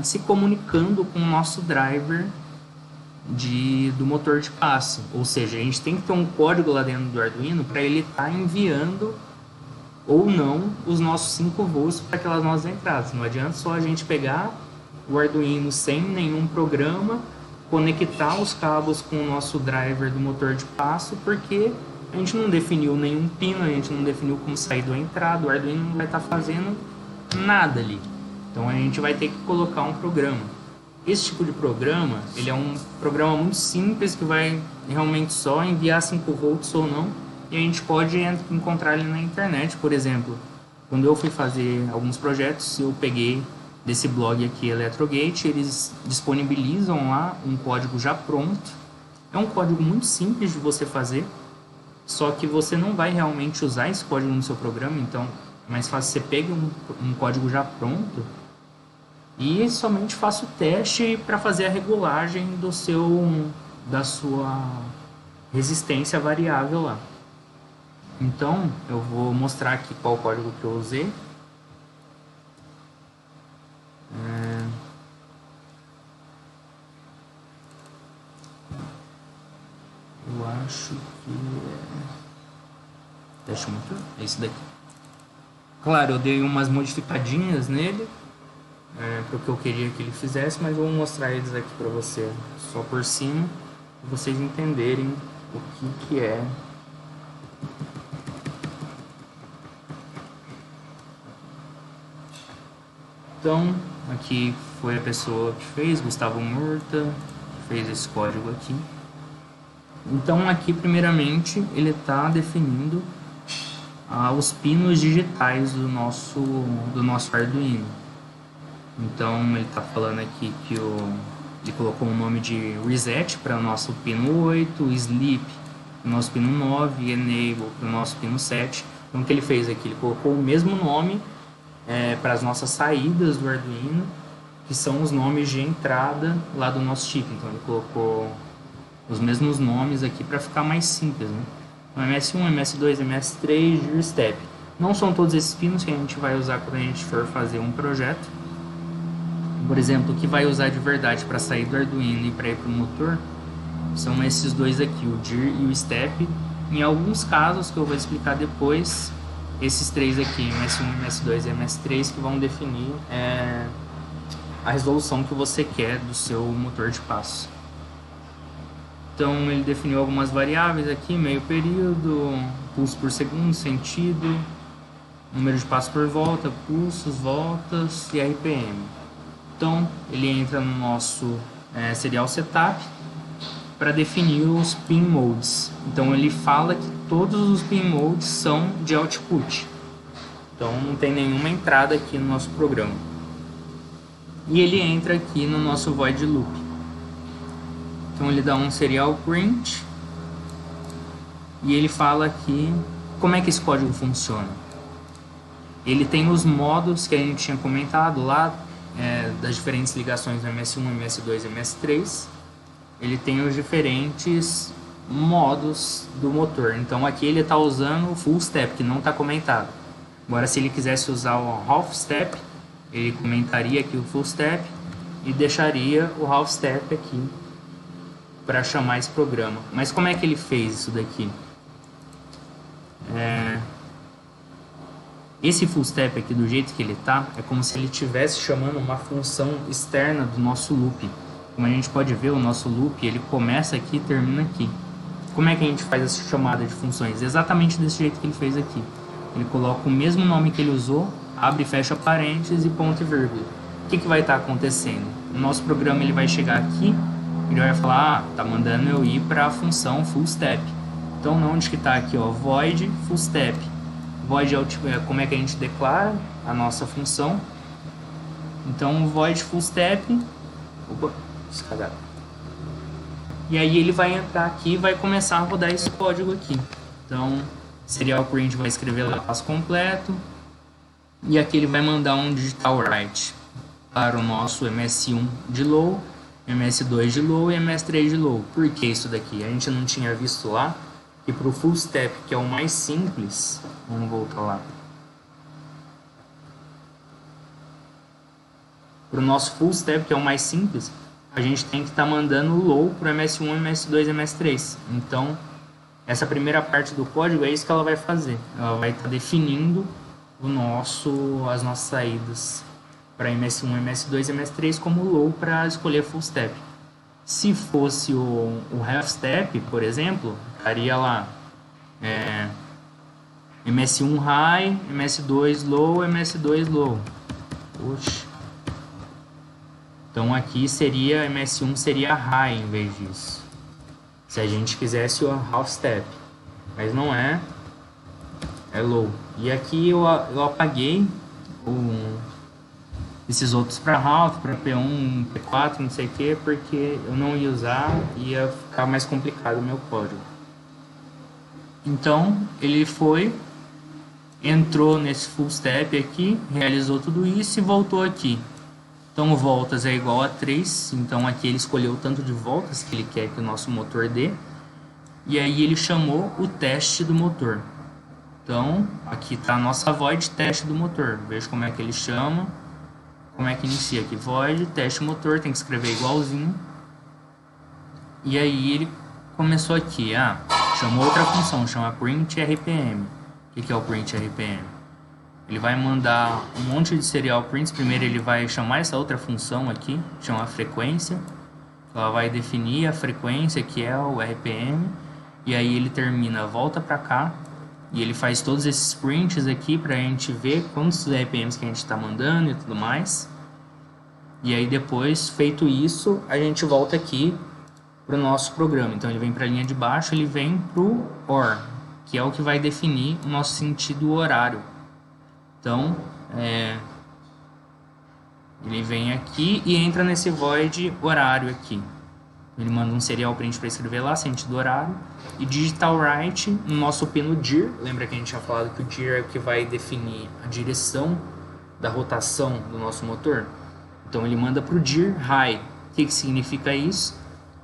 se comunicando com o nosso driver do motor de passo. Ou seja, a gente tem que ter um código lá dentro do Arduino para ele estar enviando ou não os nossos 5 volts para aquelas nossas entradas. Não adianta só a gente pegar o Arduino sem nenhum programa, conectar os cabos com o nosso driver do motor de passo, porque a gente não definiu nenhum pino, a gente não definiu como sair da entrada, o Arduino não vai estar fazendo nada ali. Então a gente vai ter que colocar um programa. Esse tipo de programa, ele é um programa muito simples que vai realmente só enviar 5 volts ou não, e a gente pode encontrar ele na internet. Por exemplo, quando eu fui fazer alguns projetos, eu peguei desse blog aqui, Electrogate, eles disponibilizam lá um código já pronto. É um código muito simples de você fazer, só que você não vai realmente usar esse código no seu programa, então é mais fácil você pegar um código já pronto e somente faça o teste para fazer a regulagem da sua resistência variável lá. Então, eu vou mostrar aqui qual código que eu usei. Eu acho que teste motor, é esse daqui. Claro, eu dei umas modificadinhas nele, para o que eu queria que ele fizesse, mas vou mostrar eles aqui para você só por cima, para vocês entenderem o que é. Então, aqui foi a pessoa que fez, Gustavo Murta, que fez esse código aqui. Então, aqui, primeiramente, ele está definindo os pinos digitais do nosso Arduino. Então, ele está falando aqui que ele colocou o nome de Reset para o nosso pino 8, Sleep para o nosso pino 9 e Enable para o nosso pino 7. Então, o que ele fez aqui? Ele colocou o mesmo nome para as nossas saídas do Arduino, que são os nomes de entrada lá do nosso chip. Então, ele colocou os mesmos nomes aqui para ficar mais simples, né? Então, MS1, MS2, MS3, Gear Step. Não são todos esses pinos que a gente vai usar quando a gente for fazer um projeto. Por exemplo, o que vai usar de verdade para sair do Arduino e para ir para o motor são esses dois aqui, o Gear e o Step. Em alguns casos, que eu vou explicar depois, esses três aqui, MS1, MS2 e MS3, que vão definir a resolução que você quer do seu motor de passo. Então, ele definiu algumas variáveis aqui, meio período, pulso por segundo, sentido, número de passos por volta, pulsos, voltas e RPM. Então, ele entra no nosso serial setup para definir os pin modes. Então, ele fala que todos os pin modes são de output. Então, não tem nenhuma entrada aqui no nosso programa. E ele entra aqui no nosso void loop. Então, ele dá um serial print e ele fala aqui como é que esse código funciona. Ele tem os modos que a gente tinha comentado lá, das diferentes ligações do MS1, MS2 e MS3. Ele tem os diferentes modos do motor. Então, aqui ele está usando o full step, que não está comentado. Agora, se ele quisesse usar o half step, ele comentaria aqui o full step e deixaria o half step aqui para chamar esse programa. Mas como é que ele fez isso daqui? Esse full step aqui, do jeito que ele tá, é como se ele estivesse chamando uma função externa do nosso loop. Como a gente pode ver, o nosso loop ele começa aqui e termina aqui. Como é que a gente faz essa chamada de funções? Exatamente desse jeito que ele fez aqui. Ele coloca o mesmo nome que ele usou, abre e fecha parênteses e ponto e vírgula. O que vai estar acontecendo? O nosso programa ele vai chegar aqui, ele vai falar, tá mandando eu ir para a função full step. Então, onde que está aqui, ó, void full step. Void é como é que a gente declara a nossa função. Então, void full step. Opa, descagado. E aí ele vai entrar aqui e vai começar a rodar esse código aqui. Então, serial print vai escrever lá o passo completo. E aqui ele vai mandar um digital write para o nosso MS1 de low, MS2 de low e MS3 de low. Por que isso daqui? A gente não tinha visto lá. E para o full step, que é o mais simples, vamos voltar lá. para o nosso full step, que é o mais simples, a gente tem que estar mandando low para o MS1, MS2 e MS3. Então, essa primeira parte do código é isso que ela vai fazer. Ela vai estar definindo as nossas saídas para MS1, MS2 e MS3 como low para escolher full step. Se fosse o half step, por exemplo, estaria lá MS1 high, MS2 low, MS2 low. Oxi. Então aqui seria MS1 seria high em vez disso. Se a gente quisesse o half step, mas não é, é low. E aqui eu apaguei esses outros para half, para P1, P4, não sei o que, porque eu não ia usar, ia ficar mais complicado o meu código. Então ele entrou nesse full step aqui, realizou tudo isso e voltou aqui. Então voltas é igual a 3, então aqui ele escolheu o tanto de voltas que ele quer que o nosso motor dê. E aí ele chamou o teste do motor. Então aqui está a nossa void teste do motor. Veja como é que ele chama, como é que inicia aqui. Void teste motor, tem que escrever igualzinho. E aí ele começou aqui, chamou outra função, chama print RPM. O que é o print RPM? Ele vai mandar um monte de serial prints. Primeiro ele vai chamar essa outra função aqui, chama frequência. Ela vai definir a frequência que é o RPM. E aí ele termina, volta para cá. E ele faz todos esses prints aqui para a gente ver quantos RPMs que a gente está mandando e tudo mais. E aí depois, feito isso, a gente volta aqui para o nosso programa. Então ele vem para a linha de baixo, ele vem para o OR, que é o que vai definir o nosso sentido horário. Então, ele vem aqui e entra nesse void horário aqui. Ele manda um serial print para escrever lá, sentido horário. E digital write no nosso P no dir. Lembra que a gente tinha falado que o dir é o que vai definir a direção da rotação do nosso motor? Então ele manda para o dir high. O que significa isso?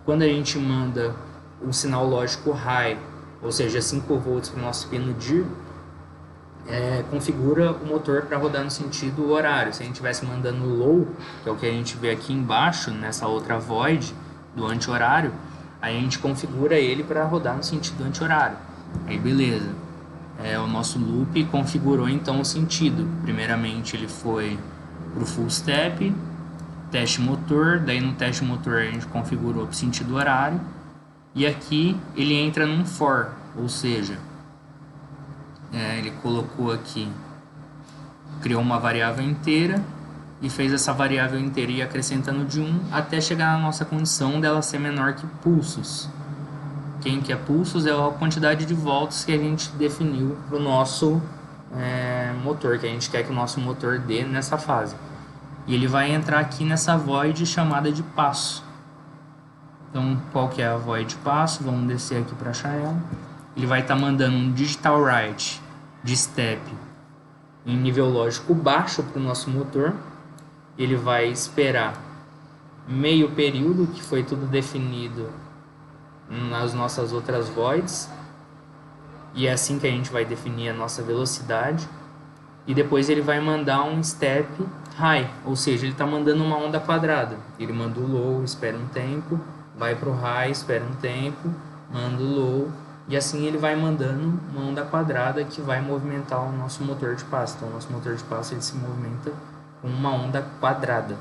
Quando a gente manda um sinal lógico high, ou seja, 5 volts para o nosso P no dir, configura o motor para rodar no sentido horário. Se a gente estivesse mandando low, que é o que a gente vê aqui embaixo, nessa outra void do anti-horário, aí a gente configura ele para rodar no sentido anti-horário. Aí beleza, o nosso loop configurou então o sentido. Primeiramente ele foi para o full step, teste motor, daí no teste motor a gente configurou para o sentido horário, e aqui ele entra num for, ou seja, ele colocou aqui, criou uma variável inteira e fez essa variável inteira e acrescentando de 1 até chegar na nossa condição dela ser menor que pulsos. Quem que é pulsos é a quantidade de volts que a gente definiu para o nosso motor, que a gente quer que o nosso motor dê nessa fase. E ele vai entrar aqui nessa void chamada de passo. Então, qual que é a void de passo? Vamos descer aqui para achar ela. Ele vai estar mandando um digital write de step em nível lógico baixo para o nosso motor. Ele vai esperar meio período, que foi tudo definido nas nossas outras voids. E é assim que a gente vai definir a nossa velocidade. E depois ele vai mandar um step high, ou seja, ele está mandando uma onda quadrada. Ele manda o low, espera um tempo, vai para o high, espera um tempo, manda o low. E assim ele vai mandando uma onda quadrada que vai movimentar o nosso motor de passo. Então o nosso motor de passo ele se movimenta com uma onda quadrada.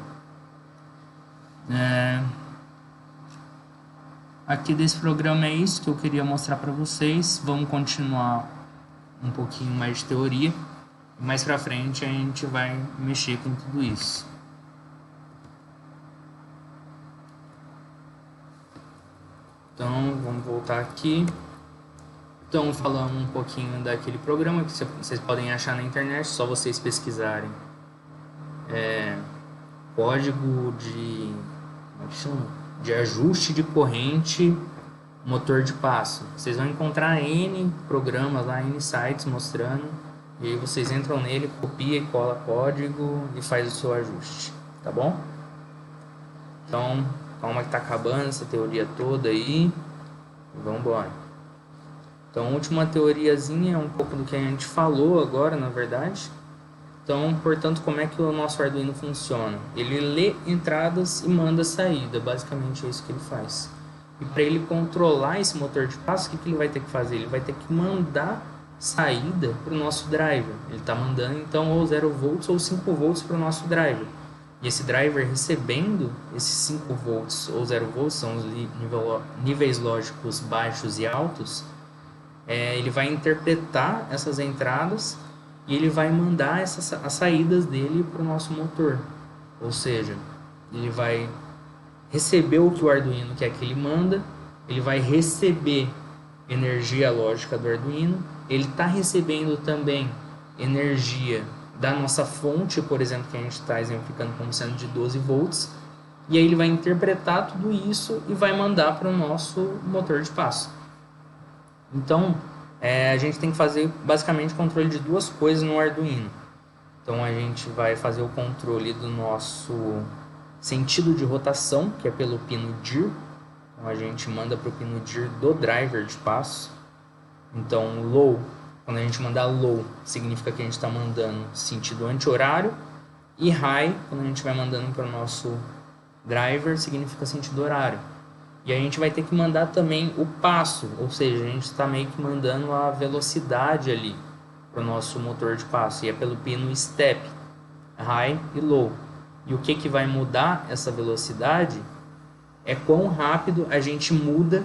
Aqui desse programa é isso que eu queria mostrar para vocês. Vamos continuar um pouquinho mais de teoria. Mais pra frente a gente vai mexer com tudo isso. Então vamos voltar aqui. Então falando um pouquinho daquele programa que vocês podem achar na internet, só vocês pesquisarem código de, como é que chama? De ajuste de corrente motor de passo. Vocês vão encontrar N programas lá, N sites mostrando, e aí vocês entram nele, copia e cola código e faz o seu ajuste, tá bom? Então calma que tá acabando essa teoria toda aí e vamos embora. Então, a última teoriazinha é um pouco do que a gente falou agora, na verdade, Então, portanto, como é que o nosso Arduino funciona? Ele lê entradas e manda saída, basicamente é isso que ele faz. E para ele controlar esse motor de passo, o que ele vai ter que fazer? Ele vai ter que mandar saída para o nosso driver. Ele está mandando então ou 0 volts ou 5 volts para o nosso driver. E esse driver recebendo esses 5 volts ou 0 volts, são os níveis lógicos baixos e altos, ele vai interpretar essas entradas e ele vai mandar as saídas dele para o nosso motor. Ou seja, ele vai receber o que o Arduino quer que ele manda, ele vai receber energia lógica do Arduino, ele está recebendo também energia da nossa fonte, por exemplo, que a gente está exemplificando como sendo de 12 volts, e aí ele vai interpretar tudo isso e vai mandar para o nosso motor de passo. Então, a gente tem que fazer basicamente controle de duas coisas no Arduino. Então, a gente vai fazer o controle do nosso sentido de rotação, que é pelo pino DIR. Então, a gente manda para o pino DIR do driver de passo. Então, low, quando a gente mandar low, significa que a gente está mandando sentido anti-horário. E high, quando a gente vai mandando para o nosso driver, significa sentido horário. E a gente vai ter que mandar também o passo, ou seja, a gente está meio que mandando a velocidade ali para o nosso motor de passo. E é pelo pino step, high e low. E o que vai mudar essa velocidade é quão rápido a gente muda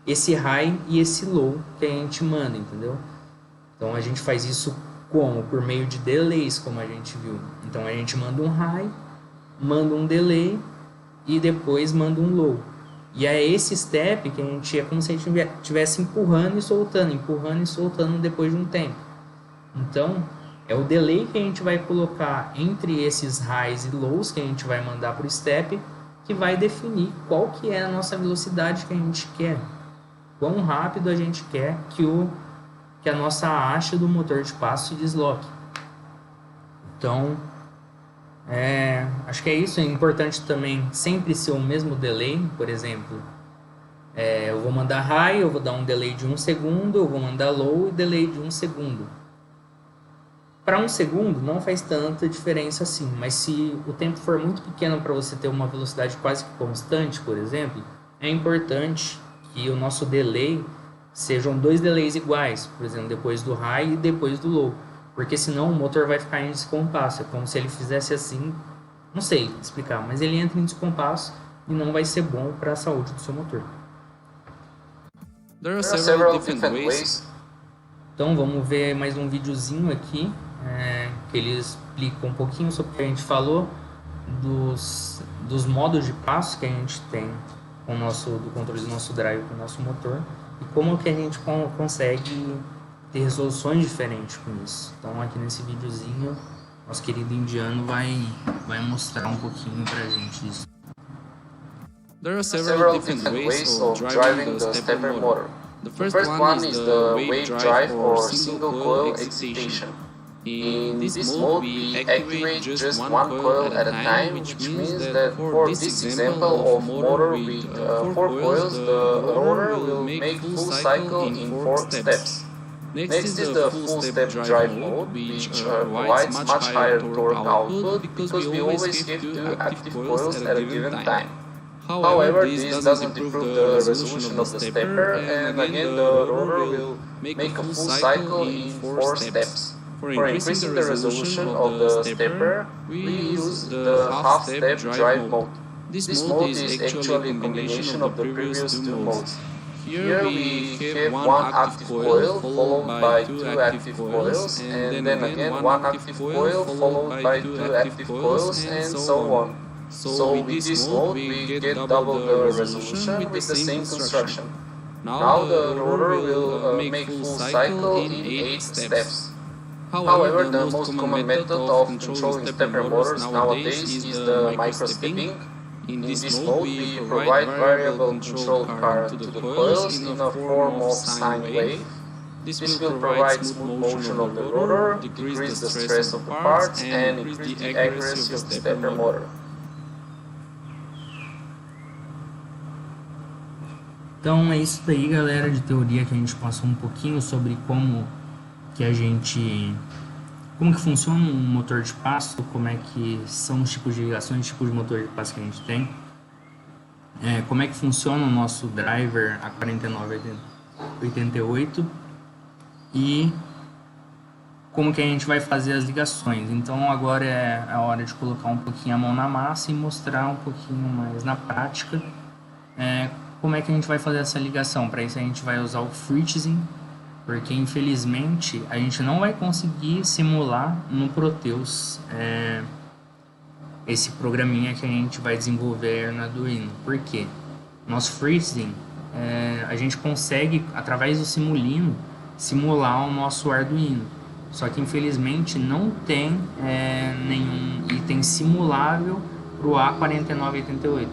esse high e esse low que a gente manda, entendeu? Então a gente faz isso como? Por meio de delays, como a gente viu. Então a gente manda um high, manda um delay e depois manda um low. E é esse step que a gente é como se a gente estivesse empurrando e soltando depois de um tempo. Então, é o delay que a gente vai colocar entre esses highs e lows que a gente vai mandar para o step que vai definir qual que é a nossa velocidade que a gente quer. Quão rápido a gente quer que a nossa haste do motor de passo se desloque. Então, acho que é isso. É importante também sempre ser o mesmo delay. Por exemplo, eu vou mandar high, eu vou dar um delay de 1 segundo, eu vou mandar low e delay de 1 segundo. Para 1 segundo não faz tanta diferença assim, mas se o tempo for muito pequeno para você ter uma velocidade quase que constante, por exemplo, é importante que o nosso delay sejam 2 delays iguais, por exemplo, depois do high e depois do low, porque senão o motor vai ficar em descompasso. É como se ele fizesse assim, não sei explicar, mas ele entra em descompasso e não vai ser bom para a saúde do seu motor. There are several different ways. Então vamos ver mais um videozinho aqui, que ele explica um pouquinho sobre o que a gente falou dos modos de passo que a gente tem do controle do nosso drive com o nosso motor e como que a gente consegue ter resoluções diferentes com isso. Então aqui nesse videozinho nosso querido indiano vai mostrar um pouquinho pra gente isso. There are several different ways of driving the stepper motor. The first one is the wave drive or single coil excitation. In this mode, we activate just one coil at a time, which means that for this example of motor with 4 coils, the rotor will make full cycle in 4 steps. Next is the full step drive mode, which provides much higher torque output because we always have 2 active coils at a given time. However, this doesn't improve the resolution of the stepper, and again the rotor will make a full cycle in 4 steps. For increasing the resolution of the stepper, we use the half-step drive mode. This mode is actually a combination of the previous 2 modes. Here we have 1 active coil followed by 2 active coils, and then again 1 active coil followed by 2 active coils, and so on. So with this mode we get double the resolution with the same construction. Now the rotor will make full cycle in 8 steps. However, the most common method of controlling stepper motors nowadays is the microstepping. In this mode, we provide variable control current to the coils in a form of sine wave. This will provide smooth motion of the rotor, decrease the stress of the parts, and increase the accuracy of the stepper motor. Então é isso daí, galera, de teoria, que a gente passou um pouquinho sobre como que a gente Como que funciona um motor de passo, como é que são os tipos de ligações, tipos de motor de passo que a gente tem, como é que funciona o nosso driver A4988 e como que a gente vai fazer as ligações. Então agora é a hora de colocar um pouquinho a mão na massa e mostrar um pouquinho mais na prática como é que a gente vai fazer essa ligação. Para isso a gente vai usar o FreeTSIM, porque infelizmente a gente não vai conseguir simular no Proteus esse programinha que a gente vai desenvolver no Arduino. Por quê? Nosso FreeTSIM, a gente consegue, através do Simulino, simular o nosso Arduino. Só que infelizmente não tem nenhum item simulável para o A4988.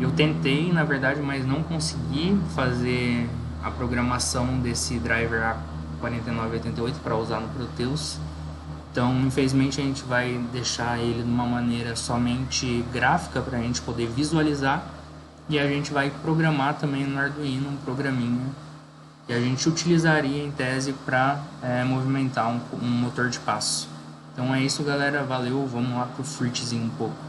Eu tentei, na verdade, mas não consegui fazer a programação desse driver A4988 para usar no Proteus. Então, infelizmente, a gente vai deixar ele de uma maneira somente gráfica para a gente poder visualizar, e a gente vai programar também no Arduino um programinha que a gente utilizaria em tese para movimentar um motor de passo. Então é isso, galera, valeu, vamos lá pro FreeTSIM um pouco.